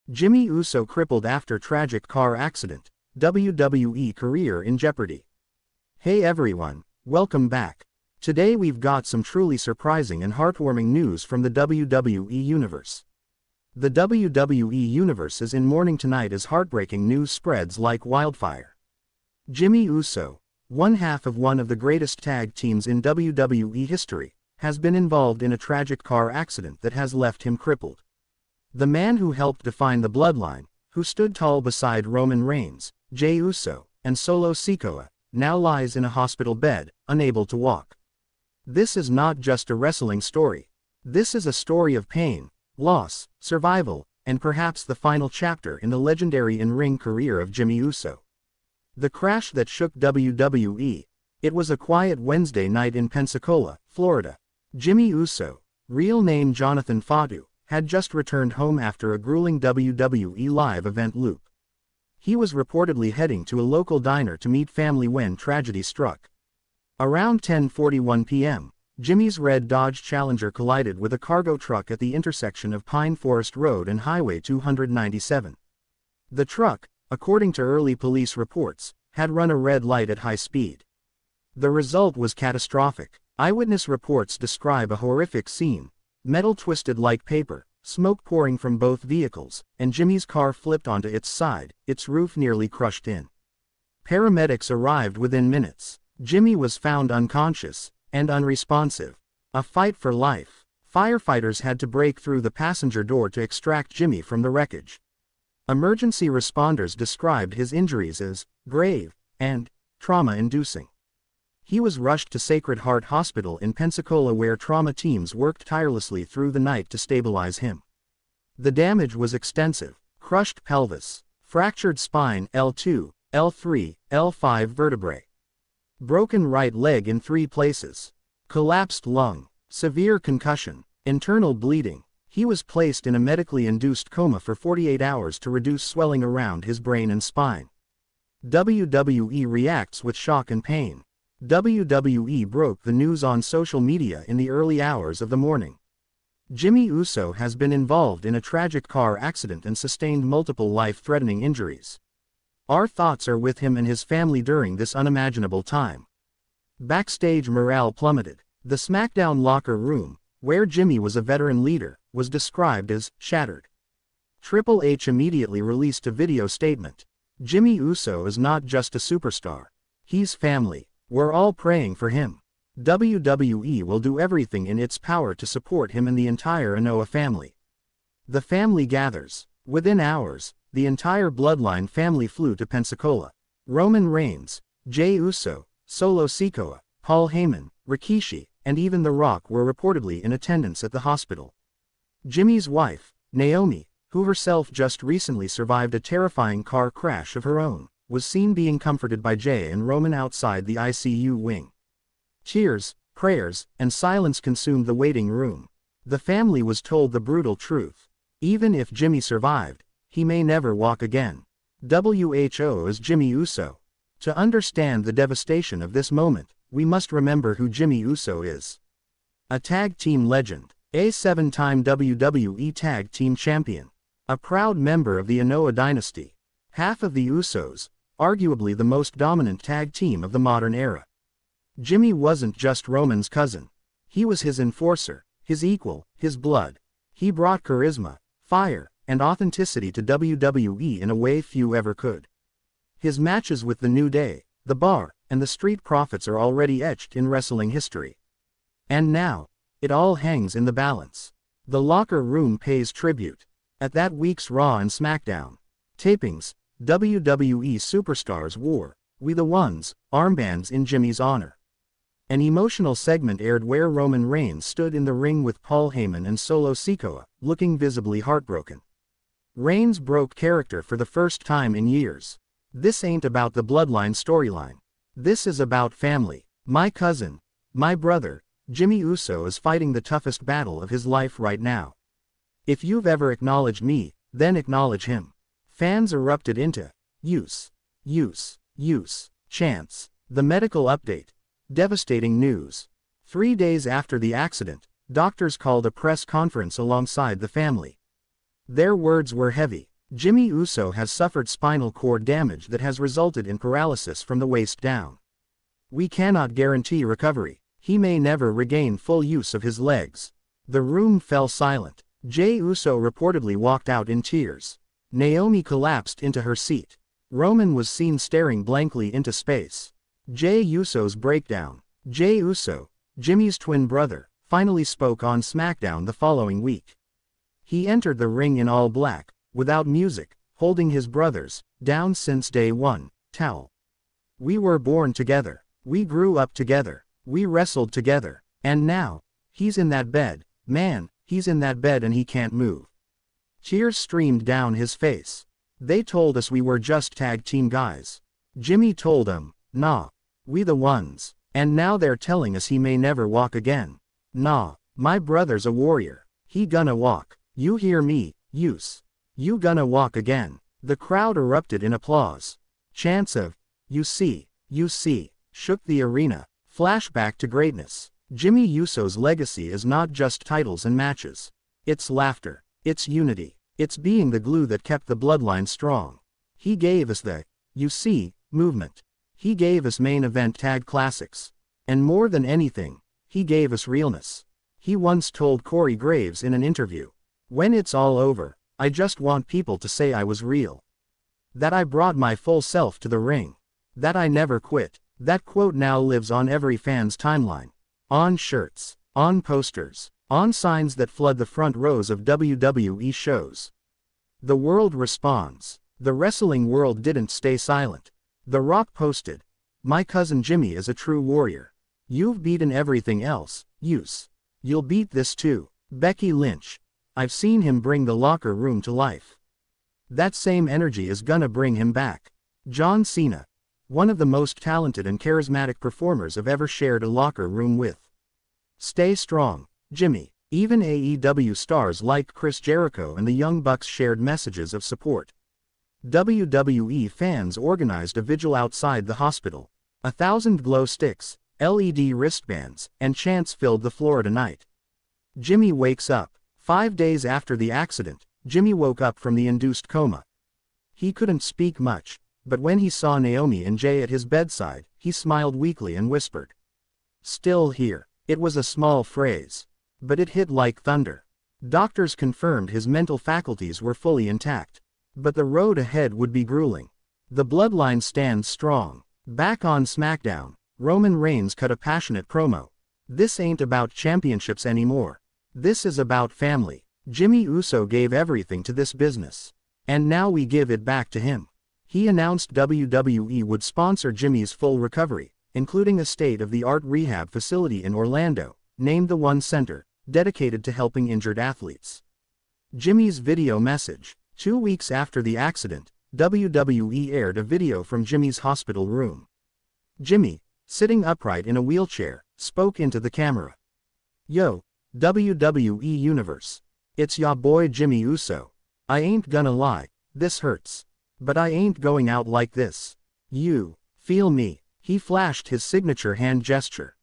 Jimmy Uso crippled after tragic car accident, WWE career in jeopardy. Hey everyone, welcome back. Today we've got some truly surprising and heartwarming news from the WWE Universe. The WWE Universe is in mourning tonight as heartbreaking news spreads like wildfire. Jimmy Uso, one half of one of the greatest tag teams in WWE history, has been involved in a tragic car accident that has left him crippled. The man who helped define the Bloodline, who stood tall beside Roman Reigns, Jey Uso, and Solo Sikoa, now lies in a hospital bed, unable to walk. This is not just a wrestling story. This is a story of pain, loss, survival, and perhaps the final chapter in the legendary in-ring career of Jimmy Uso. The crash that shook WWE. It was a quiet Wednesday night in Pensacola, Florida. Jimmy Uso, real name Jonathan Fatu, had just returned home after a grueling WWE live event loop. He was reportedly heading to a local diner to meet family when tragedy struck. Around 10:41 p.m., Jimmy's red Dodge Challenger collided with a cargo truck at the intersection of Pine Forest Road and Highway 297. The truck, according to early police reports, had run a red light at high speed. The result was catastrophic. Eyewitness reports describe a horrific scene: metal twisted like paper, smoke pouring from both vehicles, and Jimmy's car flipped onto its side, its roof nearly crushed in. Paramedics arrived within minutes. Jimmy was found unconscious and unresponsive. A fight for life. Firefighters had to break through the passenger door to extract Jimmy from the wreckage. Emergency responders described his injuries as grave and trauma-inducing. He was rushed to Sacred Heart Hospital in Pensacola, where trauma teams worked tirelessly through the night to stabilize him. The damage was extensive: crushed pelvis, fractured spine L2, L3, L5 vertebrae, broken right leg in 3 places, collapsed lung, severe concussion, internal bleeding. He was placed in a medically induced coma for 48 hours to reduce swelling around his brain and spine. WWE reacts with shock and pain. WWE broke the news on social media in the early hours of the morning. Jimmy Uso has been involved in a tragic car accident and sustained multiple life-threatening injuries. Our thoughts are with him and his family during this unimaginable time. Backstage morale plummeted. The SmackDown locker room, where Jimmy was a veteran leader, was described as shattered. Triple H immediately released a video statement. Jimmy Uso is not just a superstar. He's family. We're all praying for him. WWE will do everything in its power to support him and the entire Anoa'i family. The family gathers. Within hours, the entire Bloodline family flew to Pensacola. Roman Reigns, Jey Uso, Solo Sikoa, Paul Heyman, Rikishi, and even The Rock were reportedly in attendance at the hospital. Jimmy's wife, Naomi, who herself just recently survived a terrifying car crash of her own, was seen being comforted by Jey and Roman outside the ICU wing. Tears, prayers, and silence consumed the waiting room. The family was told the brutal truth. Even if Jimmy survived, he may never walk again. WHO is Jimmy Uso. To understand the devastation of this moment, we must remember who Jimmy Uso is. A tag team legend, a 7-time WWE Tag Team Champion, a proud member of the Anoa'i dynasty, half of the Usos, arguably the most dominant tag team of the modern era. Jimmy wasn't just Roman's cousin. He was his enforcer, his equal, his blood. He brought charisma, fire, and authenticity to WWE in a way few ever could. His matches with The New Day, The Bar, and the Street Profits are already etched in wrestling history. And now, it all hangs in the balance. The locker room pays tribute. At that week's Raw and SmackDown tapings, WWE superstars wore "We the Ones" armbands in Jimmy's honor. An emotional segment aired where Roman Reigns stood in the ring with Paul Heyman and Solo Sikoa, looking visibly heartbroken. Reigns broke character for the first time in years. This ain't about the Bloodline storyline. This is about family. My cousin, my brother, Jimmy Uso is fighting the toughest battle of his life right now. If you've ever acknowledged me, then acknowledge him. Fans erupted into "Use, use, use" chants. The medical update. Devastating news. 3 days after the accident, doctors called a press conference alongside the family. Their words were heavy. Jimmy Uso has suffered spinal cord damage that has resulted in paralysis from the waist down. We cannot guarantee recovery. He may never regain full use of his legs. The room fell silent. Jey Uso reportedly walked out in tears. Naomi collapsed into her seat. Roman was seen staring blankly into space. Jey Uso's breakdown. Jey Uso, Jimmy's twin brother, finally spoke on SmackDown the following week. He entered the ring in all black, without music, holding his brothers, down since day one, towel. We were born together. We grew up together. We wrestled together. And now, he's in that bed. Man, he's in that bed and he can't move. Tears streamed down his face. They told us we were just tag team guys. Jimmy told them, nah, we the ones. And now they're telling us he may never walk again. Nah, my brother's a warrior. He gonna walk. You hear me, Uso? You gonna walk again. The crowd erupted in applause. Chants of, you see, shook the arena. Flashback to greatness. Jimmy Uso's legacy is not just titles and matches. It's laughter. It's unity. It's being the glue that kept the bloodline strong. He gave us the, you see, movement. He gave us main event tag classics. And more than anything, he gave us realness. He once told Corey Graves in an interview, when it's all over, I just want people to say I was real. That I brought my full self to the ring. That I never quit. That quote now lives on every fan's timeline. On shirts, on posters, on signs that flood the front rows of WWE shows. The world responds. The wrestling world didn't stay silent. The Rock posted, my cousin Jimmy is a true warrior. You've beaten everything else, Uso. You'll beat this too. Becky Lynch. I've seen him bring the locker room to life. That same energy is gonna bring him back. John Cena. One of the most talented and charismatic performers I've ever shared a locker room with. Stay strong, Jimmy. Even AEW stars like Chris Jericho and the Young Bucks shared messages of support. WWE fans organized a vigil outside the hospital. 1,000 glow sticks, LED wristbands, and chants filled the floor tonight. Jimmy wakes up. 5 days after the accident, Jimmy woke up from the induced coma. He couldn't speak much, but when he saw Naomi and Jey at his bedside, he smiled weakly and whispered, still here. It was a small phrase, but it hit like thunder. Doctors confirmed his mental faculties were fully intact. But the road ahead would be grueling. The bloodline stands strong. Back on SmackDown, Roman Reigns cut a passionate promo. This ain't about championships anymore. This is about family. Jimmy Uso gave everything to this business. And now we give it back to him. He announced WWE would sponsor Jimmy's full recovery, including a state-of-the-art rehab facility in Orlando, named the One Center, dedicated to helping injured athletes. Jimmy's video message. 2 weeks after the accident, WWE aired a video from Jimmy's hospital room. Jimmy, sitting upright in a wheelchair, spoke into the camera. Yo, WWE Universe. It's ya boy Jimmy Uso. I ain't gonna lie, this hurts. But I ain't going out like this. You, feel me. He flashed his signature hand gesture.